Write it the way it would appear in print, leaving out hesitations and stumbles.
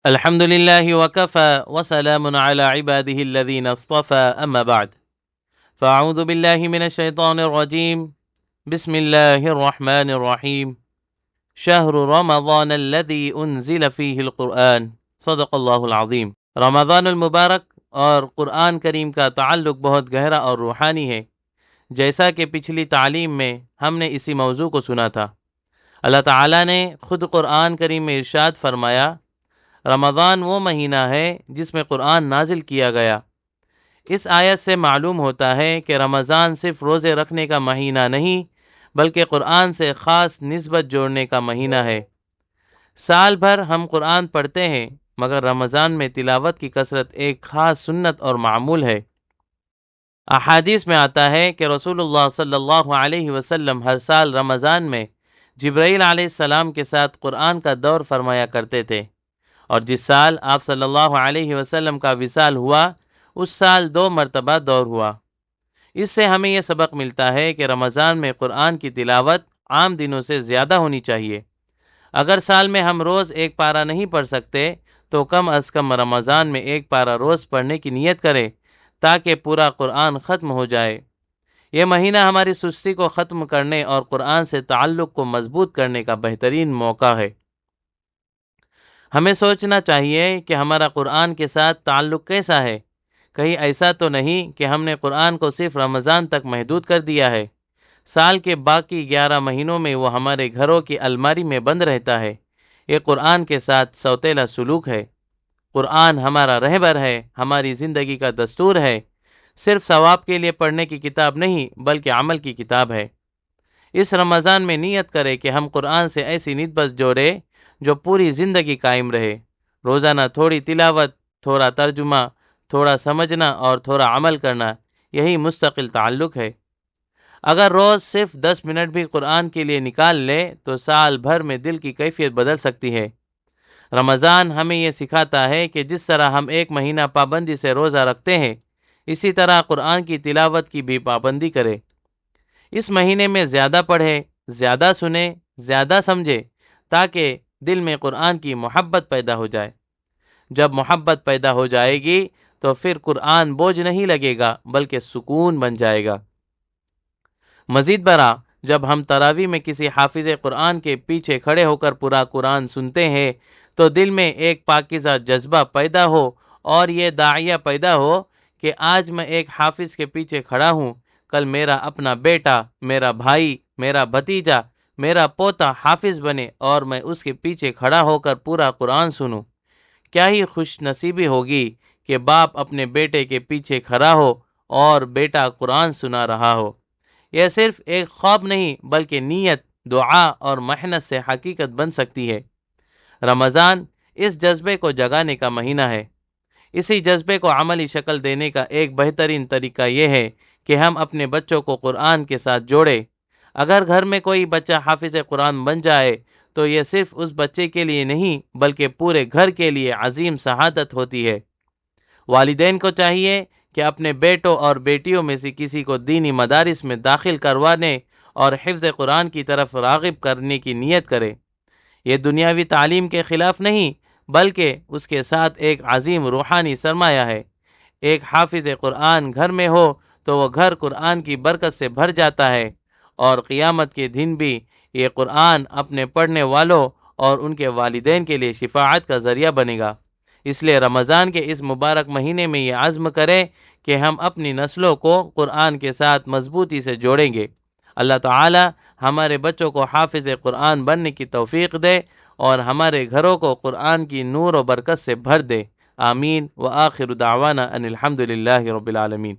الحمد لله وكفى وسلام على عباده الذين اصطفى أما بعد فأعوذ بالله من الشيطان الرجيم بسم الله الرحمن الرحيم شهر رمضان الذي أنزل فيه القرآن صدق اللہ العظیم۔ رمضان المبارک اور قرآن کریم کا تعلق بہت گہرا اور روحانی ہے، جیسا کہ پچھلی تعلیم میں ہم نے اسی موضوع کو سنا تھا۔ اللہ تعالیٰ نے خود قرآن کریم میں ارشاد فرمایا، رمضان وہ مہینہ ہے جس میں قرآن نازل کیا گیا۔ اس آیت سے معلوم ہوتا ہے کہ رمضان صرف روزے رکھنے کا مہینہ نہیں بلکہ قرآن سے خاص نسبت جوڑنے کا مہینہ ہے۔ سال بھر ہم قرآن پڑھتے ہیں، مگر رمضان میں تلاوت کی کثرت ایک خاص سنت اور معمول ہے۔ احادیث میں آتا ہے کہ رسول اللہ صلی اللہ علیہ وسلم ہر سال رمضان میں جبرائیل علیہ السلام کے ساتھ قرآن کا دور فرمایا کرتے تھے، اور جس سال آپ صلی اللہ علیہ وسلم کا وصال ہوا اس سال 2 مرتبہ دور ہوا۔ اس سے ہمیں یہ سبق ملتا ہے کہ رمضان میں قرآن کی تلاوت عام دنوں سے زیادہ ہونی چاہیے۔ اگر سال میں ہم روز 1 پارہ نہیں پڑھ سکتے تو کم از کم رمضان میں 1 پارہ روز پڑھنے کی نیت کریں تاکہ پورا قرآن ختم ہو جائے۔ یہ مہینہ ہماری سستی کو ختم کرنے اور قرآن سے تعلق کو مضبوط کرنے کا بہترین موقع ہے۔ ہمیں سوچنا چاہیے کہ ہمارا قرآن کے ساتھ تعلق کیسا ہے۔ کہیں ایسا تو نہیں کہ ہم نے قرآن کو صرف رمضان تک محدود کر دیا ہے۔ سال کے باقی 11 مہینوں میں وہ ہمارے گھروں کی الماری میں بند رہتا ہے۔ یہ قرآن کے ساتھ سوتیلا سلوک ہے۔ قرآن ہمارا رہبر ہے، ہماری زندگی کا دستور ہے، صرف ثواب کے لیے پڑھنے کی کتاب نہیں بلکہ عمل کی کتاب ہے۔ اس رمضان میں نیت کرے کہ ہم قرآن سے ایسی نسبت جوڑے جو پوری زندگی قائم رہے۔ روزانہ تھوڑی تلاوت، تھوڑا ترجمہ، تھوڑا سمجھنا اور تھوڑا عمل کرنا، یہی مستقل تعلق ہے۔ اگر روز صرف 10 منٹ بھی قرآن کے لیے نکال لے تو سال بھر میں دل کی کیفیت بدل سکتی ہے۔ رمضان ہمیں یہ سکھاتا ہے کہ جس طرح ہم 1 مہینہ پابندی سے روزہ رکھتے ہیں، اسی طرح قرآن کی تلاوت کی بھی پابندی کرے۔ اس مہینے میں زیادہ پڑھے، زیادہ سنے، زیادہ سمجھے، تاکہ دل میں قرآن کی محبت پیدا ہو جائے۔ جب محبت پیدا ہو جائے گی تو پھر قرآن بوجھ نہیں لگے گا بلکہ سکون بن جائے گا۔ مزید برآں، جب ہم تراویح میں کسی حافظ قرآن کے پیچھے کھڑے ہو کر پورا قرآن سنتے ہیں تو دل میں ایک پاکیزہ جذبہ پیدا ہو اور یہ داعیہ پیدا ہو کہ آج میں ایک حافظ کے پیچھے کھڑا ہوں، کل میرا اپنا بیٹا، میرا بھائی، میرا بھتیجا، میرا پوتا حافظ بنے اور میں اس کے پیچھے کھڑا ہو کر پورا قرآن سنوں۔ کیا ہی خوش نصیبی ہوگی کہ باپ اپنے بیٹے کے پیچھے کھڑا ہو اور بیٹا قرآن سنا رہا ہو۔ یہ صرف ایک خواب نہیں بلکہ نیت، دعا اور محنت سے حقیقت بن سکتی ہے۔ رمضان اس جذبے کو جگانے کا مہینہ ہے۔ اسی جذبے کو عملی شکل دینے کا ایک بہترین طریقہ یہ ہے کہ ہم اپنے بچوں کو قرآن کے ساتھ جوڑیں۔ اگر گھر میں کوئی بچہ حافظ قرآن بن جائے تو یہ صرف اس بچے کے لیے نہیں بلکہ پورے گھر کے لیے عظیم سعادت ہوتی ہے۔ والدین کو چاہیے کہ اپنے بیٹوں اور بیٹیوں میں سے کسی کو دینی مدارس میں داخل کروانے اور حفظ قرآن کی طرف راغب کرنے کی نیت کرے۔ یہ دنیاوی تعلیم کے خلاف نہیں بلکہ اس کے ساتھ ایک عظیم روحانی سرمایہ ہے۔ ایک حافظ قرآن گھر میں ہو تو وہ گھر قرآن کی برکت سے بھر جاتا ہے، اور قیامت کے دن بھی یہ قرآن اپنے پڑھنے والوں اور ان کے والدین کے لیے شفاعت کا ذریعہ بنے گا۔ اس لیے رمضان کے اس مبارک مہینے میں یہ عزم کریں کہ ہم اپنی نسلوں کو قرآن کے ساتھ مضبوطی سے جوڑیں گے۔ اللہ تعالی ہمارے بچوں کو حافظ قرآن بننے کی توفیق دے اور ہمارے گھروں کو قرآن کی نور و برکت سے بھر دے۔ آمین۔ وآخر دعوانا ان الحمد للہ رب العالمین۔